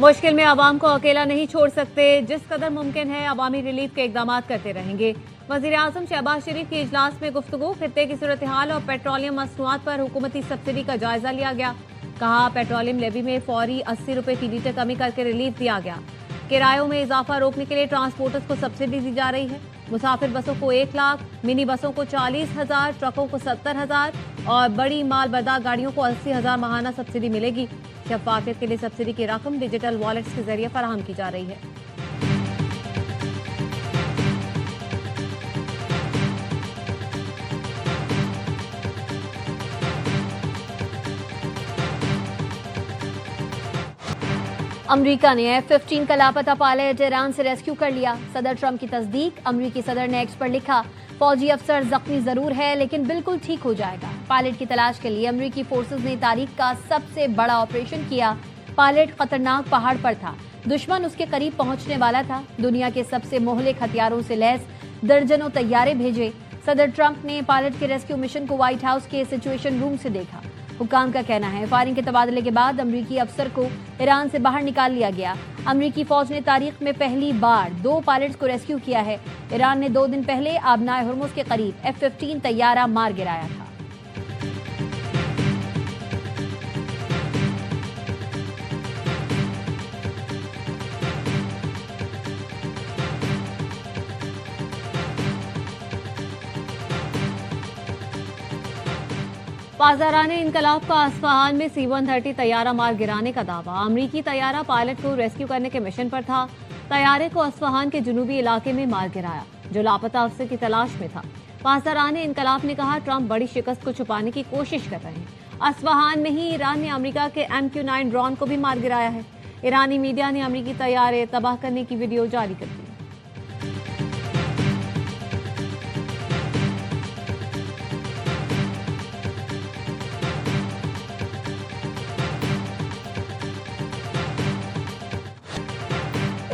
मुश्किल में आवाम को अकेला नहीं छोड़ सकते, जिस कदर मुमकिन है अवामी रिलीफ के इकदाम करते रहेंगे। वज़ीर आज़म शहबाज शरीफ की इजलास में गुफ्तगू, खित्ते की सूरत हाल और पेट्रोलियम मसनूआत पर हुकूमती सब्सिडी का जायजा लिया गया। कहा पेट्रोलियम लेवी में फौरी 80 रुपए फी लीटर कमी करके रिलीफ दिया गया। किरायों में इजाफा रोकने के लिए ट्रांसपोर्टर्स को सब्सिडी दी जा रही है। मुसाफिर बसों को 1 लाख, मिनी बसों को 40,000, ट्रकों को 70,000 और बड़ी माल बरदार गाड़ियों को 80,000 माहाना सब्सिडी मिलेगी। शफाफियत के लिए सब्सिडी की रकम डिजिटल वॉलेट्स के जरिए फराहम की जा रही है। अमरीका ने F-15 का लापता पायलट ईरान से रेस्क्यू कर लिया। सदर ट्रंप की तस्दीक। अमरीकी सदर ने एक्स पर लिखा, फौजी अफसर जख्मी जरूर है लेकिन बिल्कुल ठीक हो जाएगा। पायलट की तलाश के लिए अमरीकी फोर्सेस ने तारीख का सबसे बड़ा ऑपरेशन किया। पायलट खतरनाक पहाड़ पर था, दुश्मन उसके करीब पहुंचने वाला था। दुनिया के सबसे मोहलिक हथियारों से लैस दर्जनों तैयारे भेजे। सदर ट्रंप ने पायलट के रेस्क्यू मिशन को व्हाइट हाउस के सिचुएशन रूम से देखा। हुक्काम का कहना है फायरिंग के तबादले के बाद अमरीकी अफसर को ईरान से बाहर निकाल लिया गया। अमरीकी फौज ने तारीख में पहली बार 2 पायलट्स को रेस्क्यू किया है। ईरान ने 2 दिन पहले आबनाए हुर्मुज के करीब F-15 तैयारा मार गिराया था। पासदाराने इनकलाब का अस्फहान में C-130 तैयारा मार गिराने का दावा। अमरीकी तैयारा पायलट को रेस्क्यू करने के मिशन पर था। तैयारे को अस्फहान के जुनूबी इलाके में मार गिराया, जो लापता अफसर की तलाश में था। पासदाराने इनकलाब ने कहा ट्रंप बड़ी शिकस्त को छुपाने की कोशिश कर रहे हैं। अस्फहान में ही ईरान ने अमेरिका के MQ-9 ड्रोन को भी मार गिराया है। ईरानी मीडिया ने अमरीकी तैयारे तबाह करने की वीडियो जारी कर दी।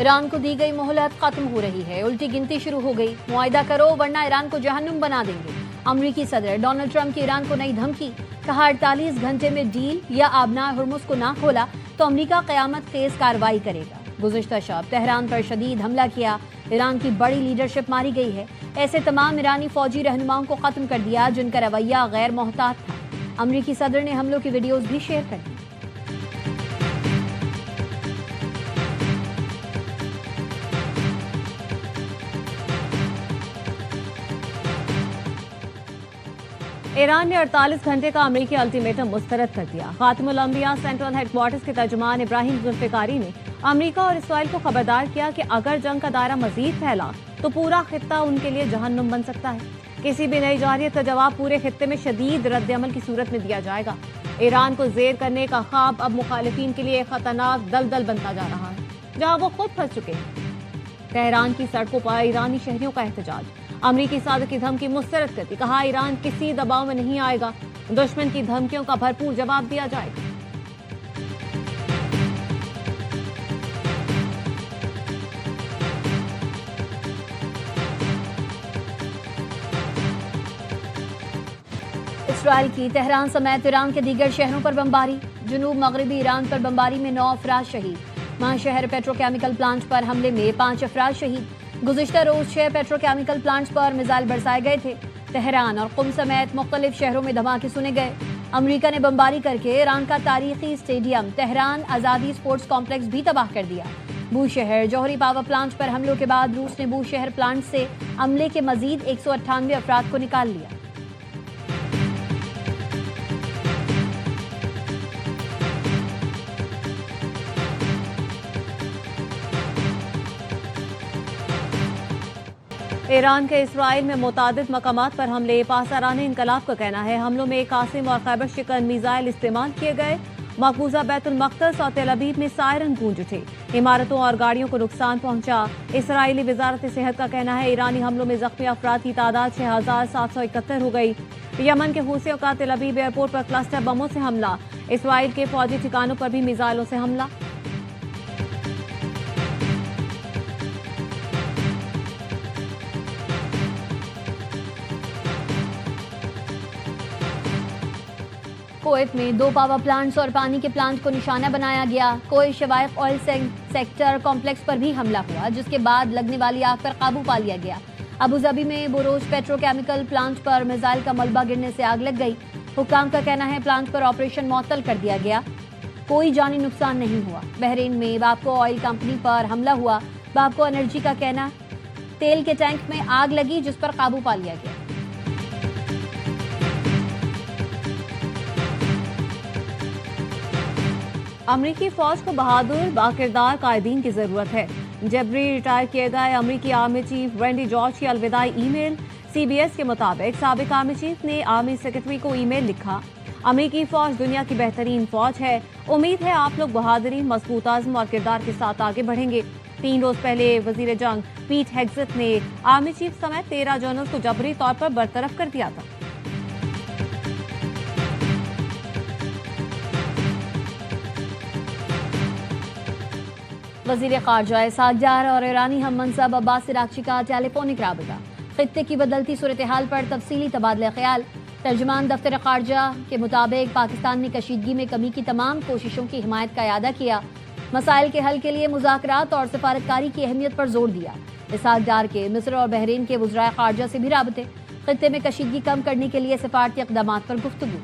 ईरान को दी गई मोहलत खत्म हो रही है, उल्टी गिनती शुरू हो गई। मुआहिदा करो वरना ईरान को जहन्नुम बना देंगे। अमरीकी सदर डोनाल्ड ट्रंप की ईरान को नई धमकी। कहा 48 घंटे में डील या आबना हुर्मुज को ना खोला तो अमरीका कयामत खेज कार्रवाई करेगा। गुज़िश्ता शब तेहरान पर शदीद हमला किया। ईरान की बड़ी लीडरशिप मारी गई है। ऐसे तमाम ईरानी फौजी रहनुमाओं को खत्म कर दिया जिनका रवैया गैर मोहतात था। अमरीकी सदर ने हमलों की वीडियोज भी शेयर कर दी। ईरान ने 48 घंटे का अमेरिकी अल्टीमेटम मुस्तरद कर दिया। खातिमुल अंबिया सेंट्रल हेडक्वार्टर्स के तर्जुमान इब्राहिम जुल्फिकारी ने अमेरिका और इसराइल को खबरदार किया कि अगर जंग का दायरा मजीद फैला तो पूरा खित्ता उनके लिए जहन्नुम बन सकता है। किसी भी नई जारियत का जवाब पूरे खित्ते में शदीद रद्द-ए-अमल की सूरत में दिया जाएगा। ईरान को जेर करने का ख्वाब अब मुखालिफिन के लिए खतरनाक दलदल बनता जा रहा है, जहां वो खुद फंस चुके हैं। तेहरान की सड़कों पर ईरानी शहरियों का एहतजाज। अमरीकी सादर की धमकी मुस्तरद कर दी। कहा ईरान किसी दबाव में नहीं आएगा, दुश्मन की धमकियों का भरपूर जवाब दिया जाएगा। इसराइल की तेहरान समेत ईरान के दीगर शहरों पर बमबारी। जुनूब मगरबी ईरान पर बमबारी में 9 अफराद शहीद। वहां शहर पेट्रोकेमिकल प्लांट पर हमले में 5 अफराद शहीद। गुज़िश्ता रोज 6 पेट्रोकेमिकल प्लांट्स पर मिसाइल बरसाए गए थे। तेहरान और कुम समेत मुख्तलिफ शहरों में धमाके सुने गए। अमरीका ने बमबारी करके ईरान का तारीखी स्टेडियम तेहरान आज़ादी स्पोर्ट्स कॉम्प्लेक्स भी तबाह कर दिया। बूशहर जौहरी पावर प्लांट पर हमलों के बाद रूस ने बूशहर प्लांट से अमले के मजीद 198 अफराद को निकाल लिया। ईरान के इसराइल में मुतादिद मकामात पर हमले। पासदाराने इनकलाब का कहना है हमलों में कासिम और खैबर शिकन मिसाइल इस्तेमाल किए गए। मकबूजा बैतुल मक़दस और तेल अवीव में सायरन गूंज उठे। इमारतों और गाड़ियों को नुकसान पहुंचा। इसराइली वजारत सेहत का कहना है ईरानी हमलों में जख्मी अफराद की तादाद 6,771 हो गई। यमन के हूसियों का तेल अवीव एयरपोर्ट पर क्लस्टर बमों से हमला। इसराइल के फौजी ठिकानों पर भी मिसाइलों से हमला। कुवैत में 2 पावर प्लांट्स और पानी के प्लांट को निशाना बनाया गया। कुवैत शवाइक ऑयल सेक्टर कॉम्प्लेक्स पर भी हमला हुआ, जिसके बाद लगने वाली आग पर काबू पा लिया गया। अबू धाबी में बोरोज पेट्रोकेमिकल प्लांट पर मिसाइल का मलबा गिरने से आग लग गई। हुक्काम का कहना है प्लांट पर ऑपरेशन मुअत्तल कर दिया गया, कोई जानी नुकसान नहीं हुआ। बहरीन में बाबको ऑयल कंपनी पर हमला हुआ। बाबको एनर्जी का कहना तेल के टैंक में आग लगी, जिस पर काबू पा लिया गया। अमरीकी फौज को बहादुर बाकिरदार कायदीन की जरूरत है। जबरी रिटायर किए गए अमरीकी आर्मी चीफ रैंडी जॉर्ज की अलविदाई ईमेल। CBS के मुताबिक साबिक आर्मी चीफ ने आर्मी सेक्रेटरी को ईमेल लिखा, अमरीकी फौज दुनिया की बेहतरीन फौज है, उम्मीद है आप लोग बहादुरी, मजबूत आज़म और किरदार के साथ आगे बढ़ेंगे। 3 रोज पहले वजीर जंग पीट हेग्सेथ ने आर्मी चीफ समेत 13 जनरल को जबरी तौर पर बरतरफ कर दिया था। वजीर खारजा इसाक और ईरानी हम मनसब अब्बास अरागची का टेलीफोनिक राबिता। खित्ते की बदलती सूरत हाल पर तफसीली तबादला ख्याल। तर्जुमान दफ्तर खारजा के मुताबिक पाकिस्तान ने कशीदगी में कमी की तमाम कोशिशों की हिमायत का इयादा किया। मसाइल के हल के लिए मुज़ाकरात और सफारतकारी की अहमियत पर जोर दिया। इसाक डार के मिस्र और बहरीन के वज़राए खारजा से भी राबते। खित्ते में कशीदगी कम करने के लिए सफारती इक़दामात पर गुफ्तगू।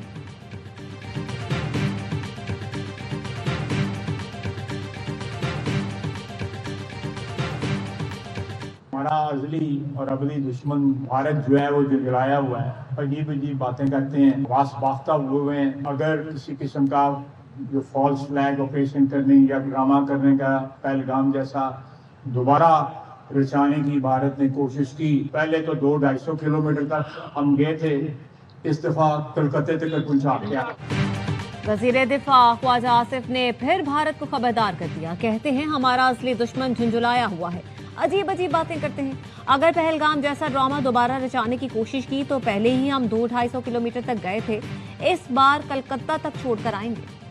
हमारा अजली और अबली दुश्मन भारत जो है वो जलाया हुआ है, अजीब अजीब बातें करते हैं, वास बाख्ता हुए हैं। अगर किसी किस्म का जो फॉल्स फ्लैग ऑपरेशन करने या ड्रामा करने का पहलगाम जैसा दोबारा रचाने की भारत ने कोशिश की। पहले तो 200-250 किलोमीटर तक हम गए थे, इस दफा कलकत्ते तक पहुंचा दिया। वजीर दिफा ख्वाजा आसिफ ने फिर भारत को खबरदार कर दिया। कहते हैं हमारा असली दुश्मन झुंझुलाया हुआ है, अजीब अजीब बातें करते हैं। अगर पहलगाम जैसा ड्रामा दोबारा रचाने की कोशिश की तो पहले ही हम 200-250 किलोमीटर तक गए थे, इस बार कलकत्ता तक छोड़कर आएंगे।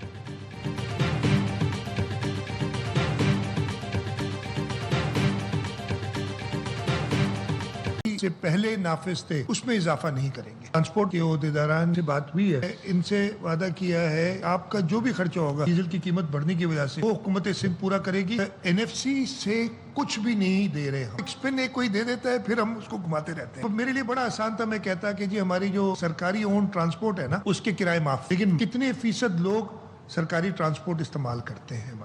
से पहले नाफिज थे उसमें इजाफा नहीं करेंगे। ट्रांसपोर्ट के ओहदेदारान से बात हुई है, इनसे वादा किया है आपका जो भी खर्चा होगा डीजल की कीमत बढ़ने की वजह से वो हुकूमत सिंध पूरा करेगी। NFC से कुछ भी नहीं दे रहे हम, एक्सपेन एक कोई दे देता है फिर हम उसको घुमाते रहते हैं। तो मेरे लिए बड़ा आसान था, मैं कहता कि जी हमारी जो सरकारी ओन ट्रांसपोर्ट है ना उसके किराए माफ, लेकिन कितने फीसद लोग सरकारी ट्रांसपोर्ट इस्तेमाल करते हैं।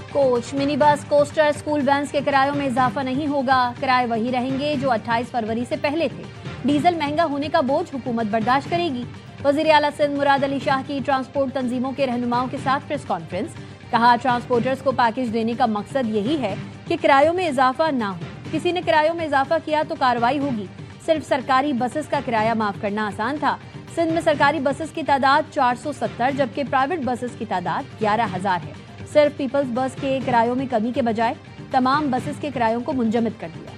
Coach, mini bus, coaster, school vans के किरायों में इजाफा नहीं होगा। किराए वही रहेंगे जो 28 फरवरी से पहले थे। डीजल महंगा होने का बोझ हुकूमत बर्दाश्त करेगी। वजीर आला सिंध मुराद अली शाह की ट्रांसपोर्ट तंजीमों के रहनुमाओं के साथ प्रेस कॉन्फ्रेंस। कहा ट्रांसपोर्टर्स को पैकेज देने का मकसद यही है कि किरायों में इजाफा ना हो। किसी ने किरायों में इजाफा किया तो कार्रवाई होगी। सिर्फ सरकारी बसेस का किराया माफ करना आसान था। सिंध में सरकारी बसेस की तादाद 470 जबकि प्राइवेट बसेस की तादाद 11,000 है। सिर्फ पीपल्स बस के किरायों में कमी के बजाय तमाम बसेस के किरायों को मुंजमद कर दिया।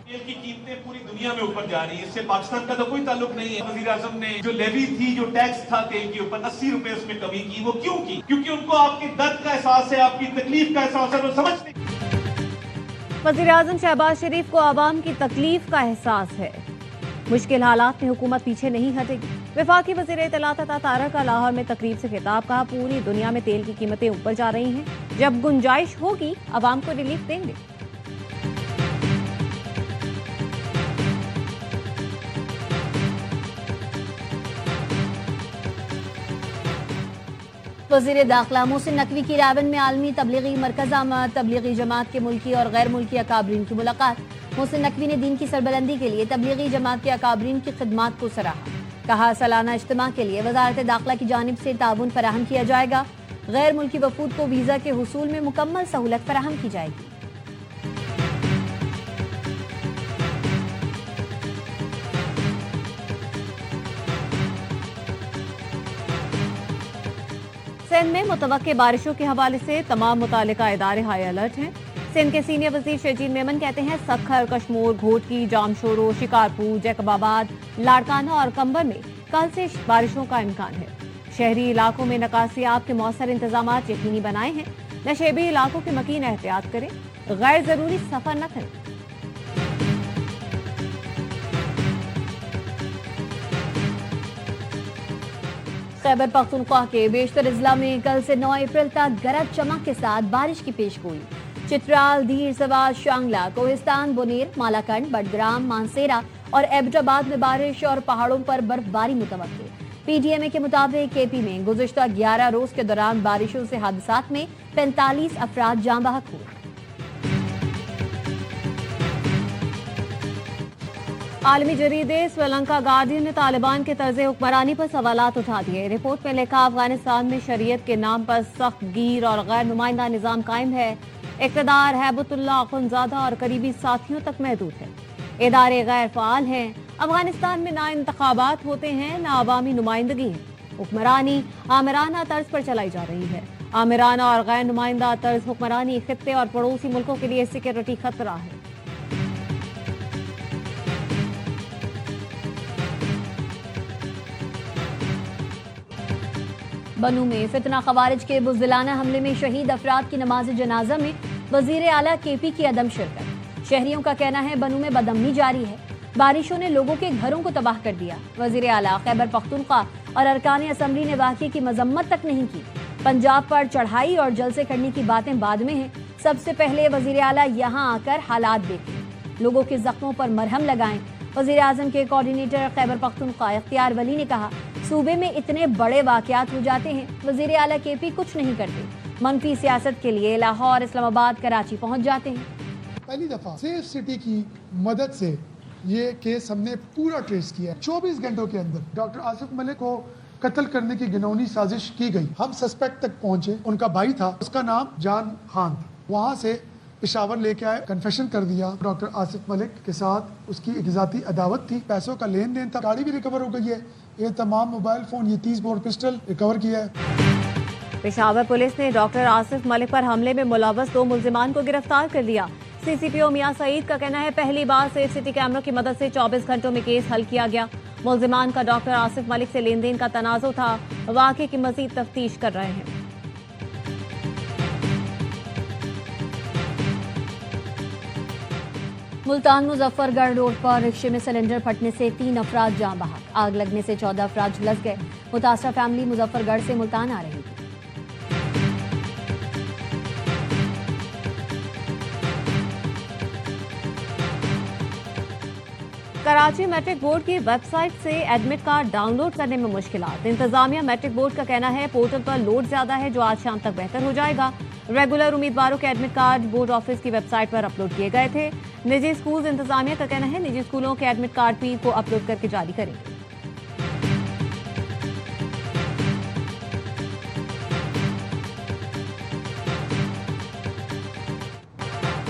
तेल की कीमतें पूरी दुनिया में ऊपर जा रही है, इससे पाकिस्तान का तो कोई ताल्लुक नहीं है। वजीर आजम ने जो लेवी थी, जो टैक्स था तेल के ऊपर 80 रुपए उसमें कमी की। वो क्यों की? क्योंकि उनको आपके दर्द का एहसास है, आपकी तकलीफ का एहसास है, वो समझते। वज़ीर आज़म शहबाज शरीफ को आवाम की तकलीफ का एहसास है। मुश्किल हालात में हुकूमत पीछे नहीं हटेगी। वफाकी वज़ीर इत्तलात अता तारा का लाहौर में तकरीब से खिताब। कहा पूरी दुनिया में तेल की कीमतें ऊपर जा रही हैं, जब गुंजाइश होगी आवाम को रिलीफ देंगे। वज़ीर दाखिला मोहसिन नकवी की रावन में आलमी तबलीगी मरकज़ आमद। तबलीगी जमात के मुल्की और गैर मुल्की अकाबरीन की मुलाकात। मोहसिन नकवी ने दीन की सरबलंदी के लिए तबलीगी जमात के अकाबरीन की खिदमात को सराहा। कहा सालाना इज्तिमा के लिए वज़ारत दाखिला की जानिब से ताउन फराहम किया जाएगा। गैर मुल्की वफूद को वीज़ा के हुसूल में मुकम्मल सहूलत फराहम की जाएगी। सिंध में मुतवक्के बारिशों के हवाले से तमाम मुतालिका इदारे हाई अलर्ट हैं। सिंध के सीनियर वजीर शहजीन मेमन कहते हैं सखर, कश्मोर, घोटकी, जामशोरो, शिकारपुर, जैकबाबाद, लाड़काना और कंबर में कल से बारिशों का इम्कान है। शहरी इलाकों में निकासी आब के मौसर इंतजाम यकीनी बनाए हैं। नशेबी इलाकों के मकीन एहतियात करें, गैर जरूरी सफर न करें। खैबर पख्तूनख्वा के बेशतर अजला में कल से 9 अप्रैल तक गरज चमक के साथ बारिश की पेशगोई। चित्राल, धीर, सवाज, शांगला, कोहिस्तान, बुनेर, मालाकंड, बडग्राम, मानसेरा और एबटाबाद में बारिश और पहाड़ों पर बर्फबारी मुतवक्किल। पीडीएमए के मुताबिक केपी में गुज़िश्ता 11 रोज के दौरान बारिशों से हादसात में 45 अफराद जाँ बहक हुए। आलमी जरीदे श्रीलंका गार्डियन ने तालिबान के तर्ज हुक्मरानी पर सवालात उठा दिए। रिपोर्ट में लिखा, अफगानिस्तान में शरीयत के नाम पर सख्त गिर और गैर नुमाइंदा निजाम कायम है। इक़्तिदार हैबतुल्लाह अख़ुंज़ादा और करीबी साथियों तक महदूद है। इदारे गैर फ़ाल हैं। अफगानिस्तान में ना इंतखाबात होते हैं, ना अवामी नुमाइंदगी है। हुक्मरानी आमिराना तर्ज पर चलाई जा रही है। आमिराना और गैर नुमाइंदा तर्ज हुक्मरानी खित्ते और पड़ोसी मुल्कों के लिए सिक्योरिटी खतरा है। बनू में फितना खवारिज के बुज़दिलाना हमले में शहीद अफराद की नमाज जनाजा में वजीर आला केपी की अदम शिरकत। शहरियों का कहना है बनू में बदअमनी जारी है, बारिशों ने लोगों के घरों को तबाह कर दिया। वजीर आला खैबर पख्तूनख्वा और अरकान असम्बली ने वाक़ये की मजम्मत तक नहीं की। पंजाब पर चढ़ाई और जलसे करने की बातें बाद में हैं, सबसे पहले वजीर आला यहाँ आकर हालात देखें, लोगों के जख्मों पर मरहम लगाएं। वजीर आजम के कोऑर्डिनेटर खैबर पख्तूनख्वा इख्तियार वली ने कहा, सूबे में इतने बड़े वाकयात हो जाते हैं, वजीर आला केपी कुछ नहीं करते। मनफी सियासत के लिए लाहौर, इस्लामाबाद, कराची पहुंच जाते हैं। पहली दफा सेफ सिटी की मदद से ये केस हमने पूरा ट्रेस किया। 24 घंटों के अंदर डॉक्टर आसिफ मलिक को कत्ल करने की घिनौनी साजिश की गई। हम सस्पेक्ट तक पहुंचे, उनका भाई था, उसका नाम जान खान था। वहां से पेशावर लेके आए, कन्फेशन कर दिया डॉक्टर आसिफ मलिक के साथ उसकी एक ज़ाती अदावत थी, पैसों का लेन देन था। गाड़ी भी रिकवर हो गई है, ये तमाम मोबाइल फोन, ये 30 बोर पिस्टल रिकवर किया है। पेशावर पुलिस ने डॉक्टर आसिफ मलिक पर हमले में मुलव्वस 2 मुल्जिमान को गिरफ्तार कर लिया। सीसीपीओ मियां सईद का कहना है, पहली बार सेफ सिटी कैमरों की मदद से 24 घंटों में केस हल किया गया। मुल्जिमान का डॉक्टर आसिफ मलिक से लेन देन का तनाज़ुर था। वाक़े की मज़ीद तफ्तीश कर रहे हैं। मुल्तान मुजफ्फरगढ़ रोड पर रिक्शे में सिलेंडर फटने से 3 अफराद जाँ बहक। आग लगने से 14 अफराद झुलस गए। मुतासरा फैमिली मुजफ्फरगढ़ से मुल्तान आ रही थी। कराची मैट्रिक बोर्ड की वेबसाइट से एडमिट कार्ड डाउनलोड करने में मुश्किलात। इंतजामिया मैट्रिक बोर्ड का कहना है, पोर्टल पर लोड ज्यादा है, जो आज शाम तक बेहतर हो जाएगा। रेगुलर उम्मीदवारों के एडमिट कार्ड बोर्ड ऑफिस की वेबसाइट पर अपलोड किए गए थे। निजी स्कूल इंतजामिया का कहना है, निजी स्कूलों के एडमिट कार्ड पीर को अपलोड करके जारी करेंगे।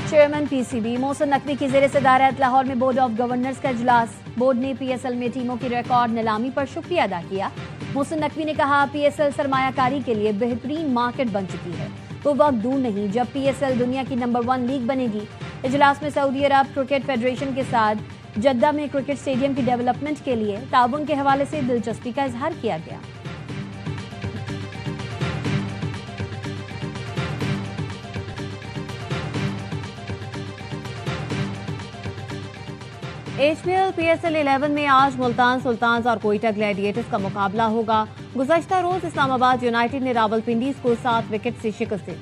चेयरमैन पीसीबी मोहसिन नकवी की ज़ेर सदारत लाहौर में बोर्ड ऑफ गवर्नर्स का इजलास। बोर्ड ने पीएसएल में टीमों की रिकॉर्ड नीलामी पर शुक्रिया अदा किया। मोहसिन नकवी ने कहा, पीएसएल सरमायाकारी के लिए बेहतरीन मार्केट बन चुकी है। वो वक्त दूर नहीं जब पीएसएल दुनिया की नंबर 1 लीग बनेगी। इजलास में सऊदी अरब क्रिकेट फेडरेशन के साथ जद्दा में क्रिकेट स्टेडियम की डेवलपमेंट के लिए ताउन के हवाले से दिलचस्पी का इजहार किया गया। एचपीएल पीएसएल 11 में आज मुल्तान सुल्तान्स और कोयटा ग्लैडिएटर्स का मुकाबला होगा। गुज़श्ता रोज इस्लामाबाद यूनाइटेड ने रावलपिंडी को 7 विकेट से शिकस्त दी।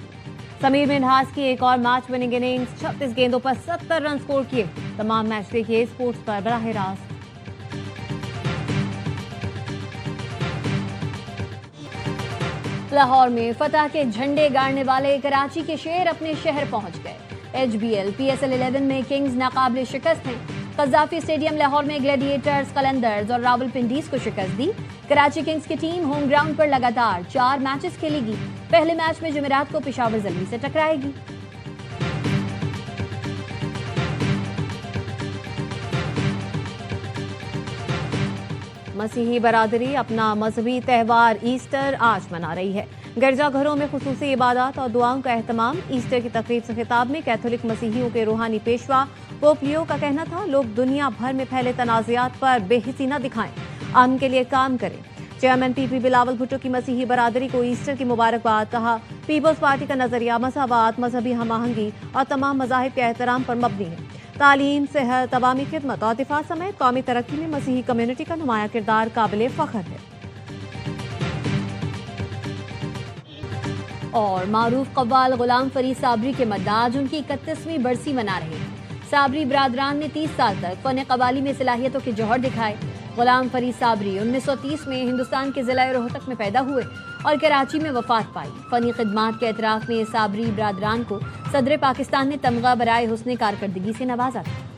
समीर मिन्हास की एक और मैच विनिंग इनिंग्स, 36 गेंदों पर 70 रन स्कोर किए। तमाम मैच देखिए स्पोर्ट्स पर बराह रास्त। लाहौर में फतह के झंडे गाड़ने वाले कराची के शेर अपने शहर पहुंच गए। एचबीएल पीएसएल 11 में किंग्स नाकाबिले शिकस्त हैं। कज़ाफी स्टेडियम लाहौर में ग्लैडिएटर्स, कलंदर्स और रावलपिंडीज को शिकस्त दी। कराची किंग्स की टीम होम ग्राउंड पर लगातार 4 मैचेस खेलेगी। पहले मैच में जुमेरात को पेशावर ज़ल्मी से टकराएगी। मसीही बरादरी अपना मजहबी त्यौहार ईस्टर आज मना रही है। गिरजाघरों में खुसूसी इबादत और दुआओं का एहतमाम। ईस्टर की तकरीब से खिताब में कैथोलिक मसीहियों के रूहानी पेशवा पोप लियो का कहना था, लोग दुनिया भर में फैले तनाज़ात पर बेहिसी न दिखाएं, अमन के लिए काम करें। चेयरमैन पीपी बिलावल भुट्टो की मसीही बरादरी को ईस्टर की मुबारकबाद। कहा, पीपल्स पार्टी का नजरिया मसावात, मजहबी हमआहंगी और तमाम मज़ाहिब के एहतराम पर मबनी है। तालीम, सेहत, अवामी खिदमत और दिफा समेत कौमी तरक्की में मसीही कम्युनिटी का नुमाया किरदार काबिल फख्र है। और मारूफ कव्वाल गुलाम फरीद साबरी के मद्दा आज उनकी 31वीं बरसी मना रहे हैं। साबरी बरादरान ने 30 साल तक फ़न कवाली में सलाहियतों के जौहर दिखाए। गुलाम फरीद साबरी 1930 में हिंदुस्तान के ज़िला रोहतक में पैदा हुए और कराची में वफात पाई। फ़नी खिदमात के एतराफ़ में साबरी बरादरान को सदर पाकिस्तान ने तमगा बराए हुस्न कारकर्दगी से नवाजा था।